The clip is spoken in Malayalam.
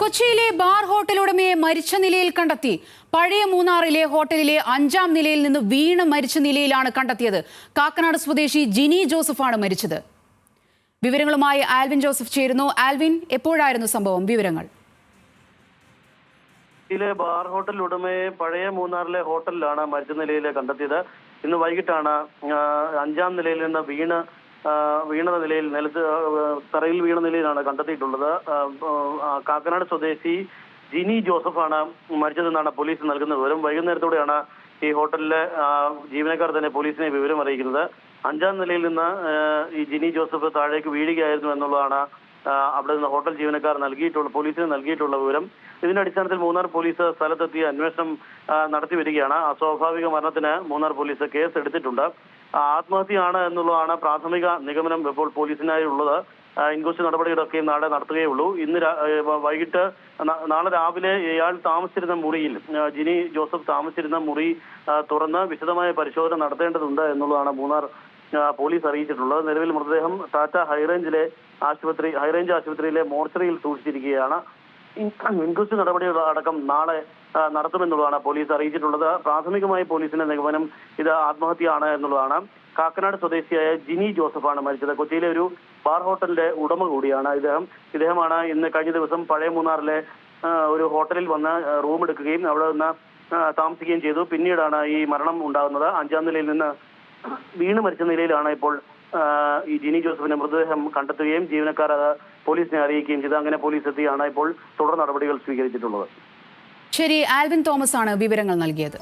കൊച്ചിയിലെ ബാർ ഹോട്ടൽ ഉടമയെ മരിച്ച നിലയിൽ കണ്ടെത്തി. പഴയ മൂന്നാറിലെ ഹോട്ടലിലെ 5-ാം നിലയിൽ നിന്ന് വീണ് മരിച്ച നിലയിലാണ് കണ്ടെത്തിയത്. കാക്കനാട് സ്വദേശി ജിനി ജോസഫാണ് മരിച്ചത്. വിവരങ്ങളുമായി ആൽവിൻ ജോസഫ് ചേരുന്നു. ആൽവിൻ, എപ്പോഴായിരുന്നു സംഭവം? വിവരങ്ങൾ. ബാർ ഹോട്ടൽ ഉടമയെ പഴയ മൂന്നാറിലെ ഹോട്ടലിലാണ് മരിച്ച നിലയിൽ കണ്ടെത്തിയത്. ഇന്ന് വൈകിട്ടാണ് 5-ാം നിലയിൽ നിന്ന് വീണ നിലയിൽ തറയിൽ വീണ നിലയിലാണ് കണ്ടെത്തിയിട്ടുള്ളത്. കാക്കനാട് സ്വദേശി ജിനി ജോസഫാണ് മരിച്ചതെന്നാണ് പോലീസ് നൽകുന്ന വിവരം. വൈകുന്നേരത്തോടെയാണ് ഈ ഹോട്ടലിലെ ജീവനക്കാർ തന്നെ പോലീസിനെ വിവരം അറിയിക്കുന്നത്. 5-ാം നിലയിൽ നിന്ന് ഈ ജിനി ജോസഫ് താഴേക്ക് വീഴുകയായിരുന്നു എന്നുള്ളതാണ് അവിടെ നിന്ന് ഹോട്ടൽ ജീവനക്കാർ പോലീസിന് നൽകിയിട്ടുള്ള വിവരം. ഇതിന്റെ അടിസ്ഥാനത്തിൽ മൂന്നാർ പോലീസ് സ്ഥലത്തെത്തി അന്വേഷണം നടത്തി വരികയാണ്. അസ്വാഭാവിക മരണത്തിന് മൂന്നാർ പോലീസ് കേസ് എടുത്തിട്ടുണ്ട്. ആത്മഹത്യയാണ് എന്നുള്ളതാണ് പ്രാഥമിക നിഗമനം ഇപ്പോൾ പോലീസിനായുള്ളത്. ഇൻക്വസ്റ്റ് നടപടികളൊക്കെ നാളെ നടത്തുകയുള്ളൂ. വൈകിട്ട് നാളെ രാവിലെ ഇയാൾ താമസിച്ചിരുന്ന മുറിയിൽ, ജിനി ജോസഫ് താമസിച്ചിരുന്ന മുറി തുറന്ന് വിശദമായ പരിശോധന നടത്തേണ്ടതുണ്ട് എന്നുള്ളതാണ് മൂന്നാർ പോലീസ് അറിയിച്ചിട്ടുള്ളത്. നിലവിൽ മൃതദേഹം ടാറ്റ ഹൈറേഞ്ച് ആശുപത്രിയിലെ മോർച്ചറിയിൽ സൂക്ഷിച്ചിരിക്കുകയാണ്. ഇൻക്വസ്റ്റ് നടപടികൾ അടക്കം നാളെ നടത്തുമെന്നുള്ളതാണ് പോലീസ് അറിയിച്ചിട്ടുള്ളത്. പ്രാഥമികമായി പോലീസിന്റെ നിഗമനം ഇത് ആത്മഹത്യയാണ് എന്നുള്ളതാണ്. കാക്കനാട് സ്വദേശിയായ ജിനി ജോസഫാണ് മരിച്ചത്. കൊച്ചിയിലെ ഒരു ബാർ ഹോട്ടലിന്റെ ഉടമ കൂടിയാണ് ഇദ്ദേഹമാണ് ഇന്ന് കഴിഞ്ഞ ദിവസം പഴയ മൂന്നാറിലെ ഒരു ഹോട്ടലിൽ വന്ന് റൂം എടുക്കുകയും അവിടെ നിന്ന് താമസിക്കുകയും ചെയ്തു. പിന്നീടാണ് ഈ മരണം ഉണ്ടാകുന്നത്. 5-ാം നിലയിൽ നിന്ന് വീണ് മരിച്ച നിലയിലാണ് ഇപ്പോൾ ഈ ജിനി ജോസഫിന്റെ മൃതദേഹം കണ്ടെത്തുകയും ജീവനക്കാർ അത് പോലീസിനെ അറിയിക്കുകയും ചെയ്തു. അങ്ങനെ പോലീസ് എത്തിയാണ് ഇപ്പോൾ തുടർ നടപടികൾ സ്വീകരിച്ചിട്ടുള്ളത്. ശരി, ആൽവിൻ തോമസ് ആണ് വിവരങ്ങൾ നൽകിയത്.